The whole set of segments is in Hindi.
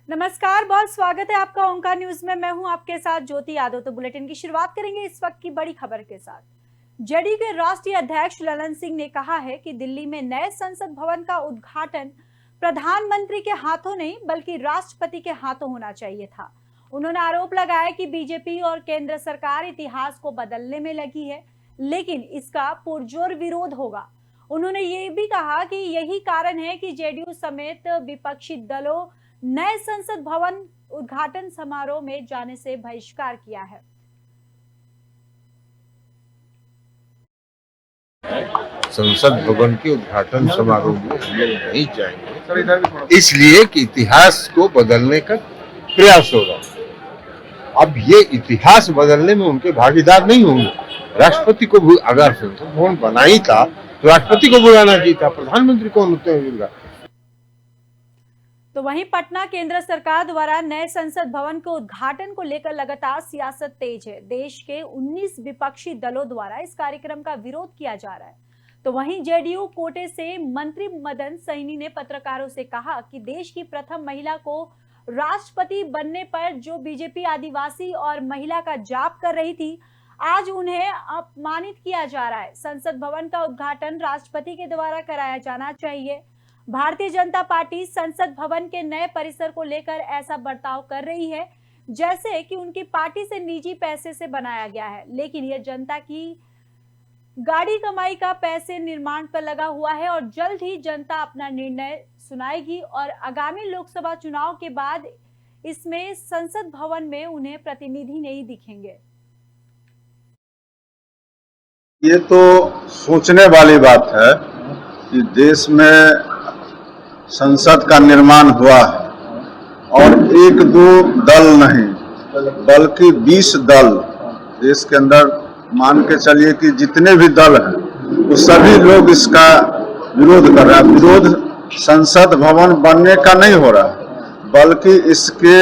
नमस्कार, बहुत स्वागत है आपका ओंकार न्यूज में। मैं हूं आपके साथ ज्योति यादव। तो बुलेटिन की शुरुआत करेंगे इस वक्त की बड़ी खबर के साथ। जेडीयू के राष्ट्रीय अध्यक्ष ललन सिंह ने कहा है कि दिल्ली में नए संसद भवन का उद्घाटन प्रधानमंत्री के हाथों नहीं बल्कि राष्ट्रपति के हाथों होना चाहिए था। उन्होंने आरोप लगाया कि बीजेपी और केंद्र सरकार इतिहास को बदलने में लगी है, लेकिन इसका पुरजोर विरोध होगा। उन्होंने ये भी कहा कि यही कारण है कि जेडीयू समेत विपक्षी दलों नए संसद भवन उद्घाटन समारोह में जाने से बहिष्कार किया है। संसद भवन के उद्घाटन समारोह में हम लोग नहीं जाएंगे, इसलिए कि इतिहास को बदलने का प्रयास हो रहा है। अब ये इतिहास बदलने में उनके भागीदार नहीं होंगे। राष्ट्रपति को अगर संसद भवन बना ही था तो राष्ट्रपति को बुलाना चाहिए था, प्रधानमंत्री कौन होते हैं? तो वहीं पटना केंद्र सरकार द्वारा नए संसद भवन के उद्घाटन को लेकर लगातार सियासत तेज है। देश के 19 विपक्षी दलों द्वारा इस कार्यक्रम का विरोध किया जा रहा है। तो वहीं जेडीयू कोटे से मंत्री मदन सैनी ने पत्रकारों से कहा कि देश की प्रथम महिला को राष्ट्रपति बनने पर जो बीजेपी आदिवासी और महिला का जाप कर रही थी, आज उन्हें अपमानित किया जा रहा है। संसद भवन का उद्घाटन राष्ट्रपति के द्वारा कराया जाना चाहिए। भारतीय जनता पार्टी संसद भवन के नए परिसर को लेकर ऐसा बर्ताव कर रही है जैसे कि उनकी पार्टी से निजी पैसे से बनाया गया है, लेकिन यह जनता की गाड़ी कमाई का पैसे निर्माण पर लगा हुआ है और जल्द ही जनता अपना निर्णय सुनाएगी और आगामी लोकसभा चुनाव के बाद इसमें संसद भवन में उन्हें प्रतिनिधि नहीं दिखेंगे। ये तो सोचने वाली बात है कि देश में संसद का निर्माण हुआ है और एक दो दल नहीं बल्कि 20 दल देश के अंदर, मान के चलिए कि जितने भी दल हैं वो सभी लोग इसका विरोध कर रहे हैं। विरोध संसद भवन बनने का नहीं हो रहा है, बल्कि इसके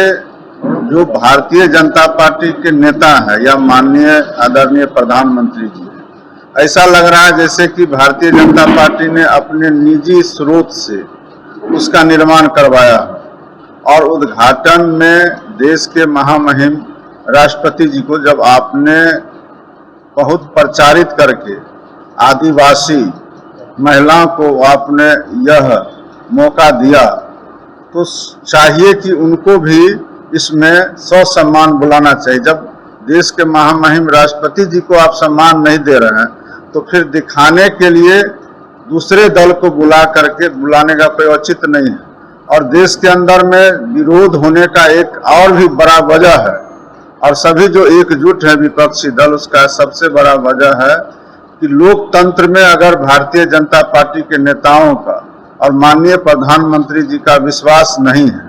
जो भारतीय जनता पार्टी के नेता हैं या माननीय आदरणीय प्रधानमंत्री जी, ऐसा लग रहा है जैसे कि भारतीय जनता पार्टी ने अपने निजी स्रोत से उसका निर्माण करवाया और उद्घाटन में देश के महामहिम राष्ट्रपति जी को जब आपने बहुत प्रचारित करके आदिवासी महिलाओं को आपने यह मौका दिया, तो चाहिए कि उनको भी इसमें ससम्मान बुलाना चाहिए। जब देश के महामहिम राष्ट्रपति जी को आप सम्मान नहीं दे रहे हैं तो फिर दिखाने के लिए दूसरे दल को बुलाने का कोई औचित्य नहीं है। और देश के अंदर में विरोध होने का एक और भी बड़ा वजह है, और सभी जो एकजुट है विपक्षी दल, उसका सबसे बड़ा वजह है कि लोकतंत्र में अगर भारतीय जनता पार्टी के नेताओं का और माननीय प्रधानमंत्री जी का विश्वास नहीं है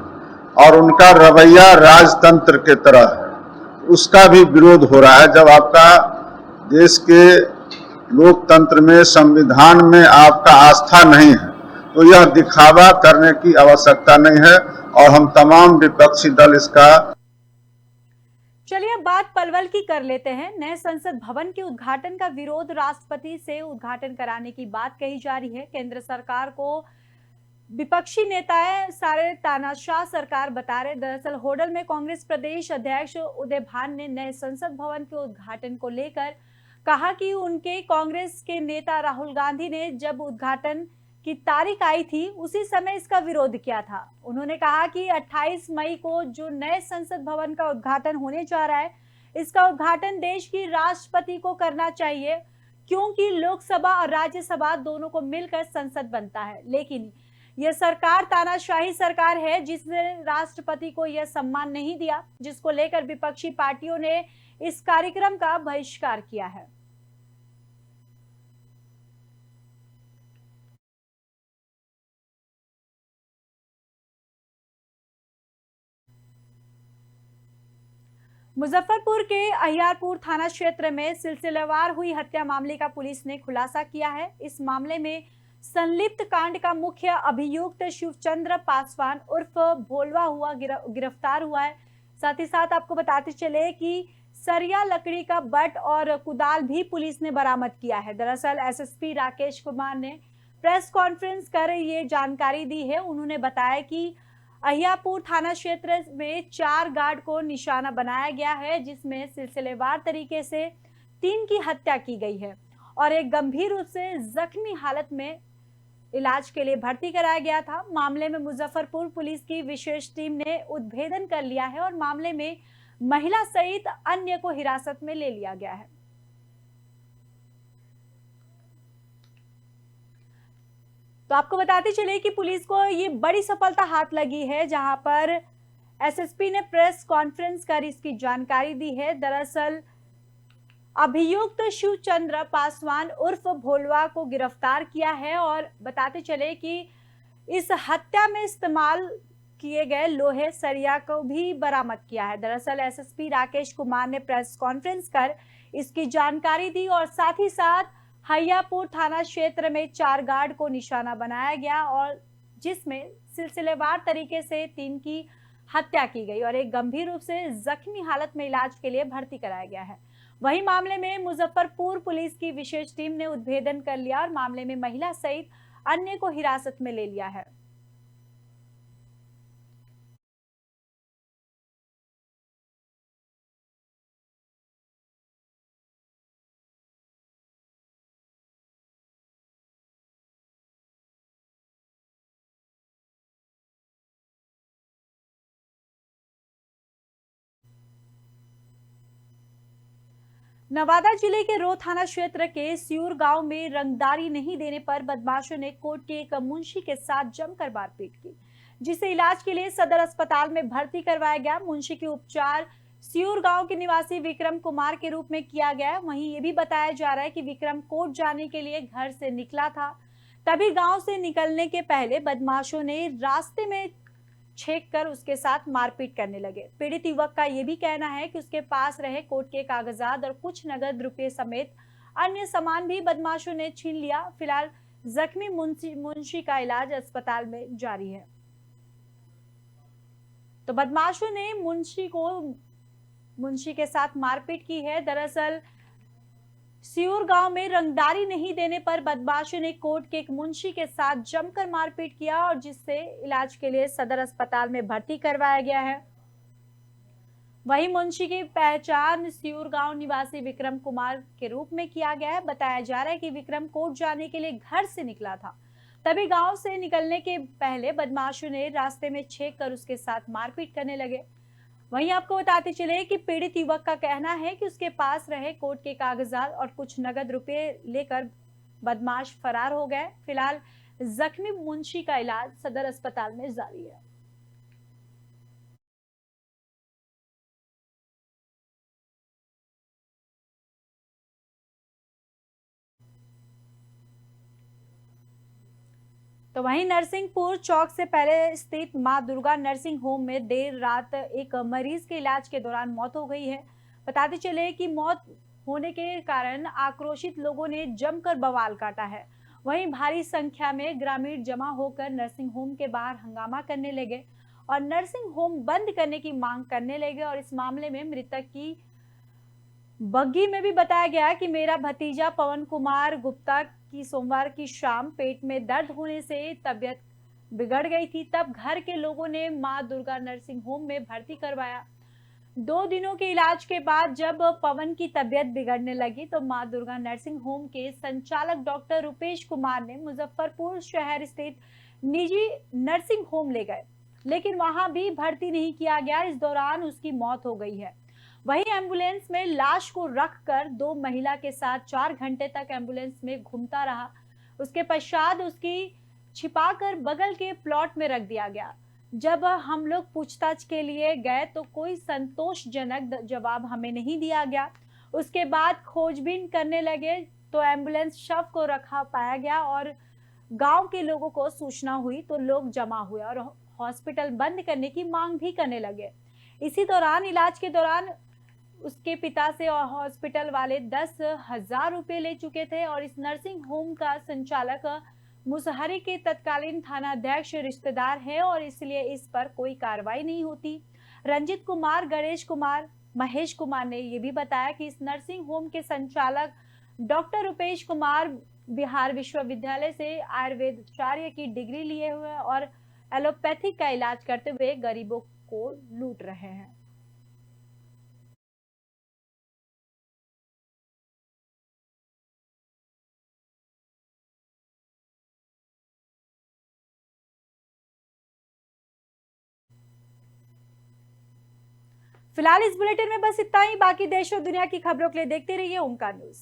और उनका रवैया राजतंत्र के तरह है, उसका भी विरोध हो रहा है। जब आपका देश के लोकतंत्र में, संविधान में आपका आस्था नहीं है तो यह दिखावा करने की आवश्यकता नहीं है और हम तमाम विपक्षी दल इसका। चलिए अब बात पलवल की कर लेते हैं। नए संसद भवन के उद्घाटन का विरोध, राष्ट्रपति से उद्घाटन कराने की बात कही जा रही है। केंद्र सरकार को विपक्षी नेताएं सारे तानाशाह सरकार बता रहे। दरअसल होडल में कांग्रेस प्रदेश अध्यक्ष उदय भान ने नए संसद भवन के उद्घाटन को लेकर कहा कि उनके कांग्रेस के नेता राहुल गांधी ने जब उद्घाटन की तारीख आई थी उसी समय इसका विरोध किया था। उन्होंने कहा कि 28 मई को जो नए संसद भवन का उद्घाटन होने जा रहा है, इसका उद्घाटन देश की राष्ट्रपति को करना चाहिए, क्योंकि लोकसभा और राज्यसभा दोनों को मिलकर संसद बनता है। लेकिन यह सरकार तानाशाही सरकार है जिसने राष्ट्रपति को यह सम्मान नहीं दिया, जिसको लेकर विपक्षी पार्टियों ने इस कार्यक्रम का बहिष्कार किया है। मुजफ्फरपुर के अहियारपुर थाना क्षेत्र में सिलसिलेवार हुई हत्या मामले का पुलिस ने खुलासा किया है। इस मामले में संलिप्त कांड का मुख्य अभियुक्त शिवचंद्र पासवान उर्फ भोलवा हुआ गिरफ्तार हुआ है। साथ ही साथ आपको बताते चले कि सरिया लकड़ी का बट और कुदाल भी पुलिस ने बरामद किया है। दरअसल एसएसपी राकेश कुमार ने प्रेस कॉन्फ्रेंस कर ये जानकारी दी है। उन्होंने बताया कि अहियापुर थाना क्षेत्र में 4 गार्ड को निशाना बनाया गया है, जिसमें सिलसिलेवार तरीके से 3 की हत्या की गई है और एक गंभीर रूप से जख्मी हालत में इलाज के लिए भर्ती कराया गया था। मामले में मुजफ्फरपुर पुलिस की विशेष टीम ने उद्भेदन कर लिया है और मामले में महिला सहित अन्य को हिरासत में ले लिया गया है। तो आपको बताते चले कि पुलिस को ये बड़ी सफलता हाथ लगी है, जहां पर एसएसपी ने प्रेस कॉन्फ्रेंस कर इसकी जानकारी दी है। दरअसल अभियुक्त शिवचंद्र पासवान उर्फ भोलवा को गिरफ्तार किया है और बताते चले कि इस हत्या में इस्तेमाल किए गए लोहे सरिया को भी बरामद किया है। दरअसल एसएसपी राकेश कुमार ने प्रेस कॉन्फ्रेंस कर इसकी जानकारी दी और साथ ही साथ अहियापुर थाना क्षेत्र में 4 गार्ड को निशाना बनाया गया और जिसमें सिलसिलेवार तरीके से 3 की हत्या की गई और एक गंभीर रूप से जख्मी हालत में इलाज के लिए भर्ती कराया गया है। वहीं मामले में मुजफ्फरपुर पुलिस की विशेष टीम ने उद्भेदन कर लिया और मामले में महिला सहित अन्य को हिरासत में ले लिया है। नवादा जिले के रो थाना क्षेत्र के सियूर गांव में रंगदारी नहीं देने पर बदमाशों ने कोर्ट के एक मुंशी के साथ जमकर मारपीट की, जिसे इलाज के लिए सदर अस्पताल में भर्ती करवाया गया। मुंशी के उपचार सियूर गांव के निवासी विक्रम कुमार के रूप में किया गया। वहीं ये भी बताया जा रहा है कि विक्रम कोर्ट जाने के लिए घर से निकला था, तभी गांव से निकलने के पहले बदमाशों ने रास्ते में छेक कर उसके साथ मारपीट करने लगे। पीड़ित युवक का यह भी कहना है कि उसके पास रहे कोर्ट के कागजात और कुछ नगद रुपए समेत अन्य सामान भी बदमाशों ने छीन लिया। फिलहाल जख्मी मुंशी का इलाज अस्पताल में जारी है। तो बदमाशों ने मुंशी के साथ मारपीट की है। दरअसल सियूर गांव में रंगदारी नहीं देने पर बदमाशों ने कोर्ट के एक मुंशी के साथ जमकर मारपीट किया और जिससे इलाज के लिए सदर अस्पताल में भर्ती करवाया गया है। वहीं मुंशी की पहचान सियूर गांव निवासी विक्रम कुमार के रूप में किया गया है। बताया जा रहा है कि विक्रम कोर्ट जाने के लिए घर से निकला था, तभी गांव से निकलने के पहले बदमाशों ने रास्ते में छेक कर उसके साथ मारपीट करने लगे। वहीं आपको बताते चले कि पीड़ित युवक का कहना है कि उसके पास रहे कोर्ट के कागजात और कुछ नगद रुपए लेकर बदमाश फरार हो गए। फिलहाल जख्मी मुंशी का इलाज सदर अस्पताल में जारी है। तो वहीं नरसिंहपुर चौक से पहले स्थित मां दुर्गा नर्सिंग होम में देर रात एक मरीज के इलाज के दौरान मौत हो गई है। बताते चले कि मौत होने के कारण आक्रोशित लोगों ने जमकर बवाल काटा है। वहीं भारी संख्या में ग्रामीण जमा होकर नर्सिंग होम के बाहर हंगामा करने लगे और नर्सिंग होम बंद करने की मांग करने लगे और इस मामले में मृतक की बग्गी में भी बताया गया कि मेरा भतीजा पवन कुमार गुप्ता की सोमवार की शाम पेट में दर्द होने से तबीयत बिगड़ गई थी। तब घर के लोगों ने मां दुर्गा नर्सिंग होम में भर्ती करवाया। 2 दिनों के इलाज के बाद जब पवन की तबीयत बिगड़ने लगी तो मां दुर्गा नर्सिंग होम के संचालक डॉक्टर रुपेश कुमार ने मुजफ्फरपुर शहर स्थित निजी नर्सिंग होम ले गए, लेकिन वहां भी भर्ती नहीं किया गया। इस दौरान उसकी मौत हो गई है। वहीं एम्बुलेंस में लाश को रखकर 2 महिला के साथ 4 घंटे तक एम्बुलेंस में घूमता रहा। उसके पश्चात उसकी छिपाकर बगल के प्लॉट में रख दिया गया। जब हम लोग पूछताछ के लिए गए तो कोई संतोषजनक जवाब हमें नहीं दिया गया। उसके बाद खोजबीन करने लगे तो एम्बुलेंस शव को रखा पाया गया और गांव के लोगों को सूचना हुई तो लोग जमा हुए और हॉस्पिटल बंद करने की मांग भी करने लगे। इसी दौरान इलाज के दौरान उसके पिता से और हॉस्पिटल वाले 10,000 रुपए ले चुके थे और इस नर्सिंग होम का संचालक मुसहरी के तत्कालीन थाना अध्यक्ष रिश्तेदार है और इसलिए इस पर कोई कार्रवाई नहीं होती। रंजित कुमार, गणेश कुमार, महेश कुमार ने यह भी बताया कि इस नर्सिंग होम के संचालक डॉक्टर रुपेश कुमार बिहार विश्वविद्यालय से आयुर्वेदाचार्य की डिग्री लिए हुए और एलोपैथिक का इलाज करते हुए गरीबों को लूट रहे हैं। फिलहाल इस बुलेटिन में बस इतना ही। बाकी देश और दुनिया की खबरों के लिए देखते रहिए ओमकार न्यूज।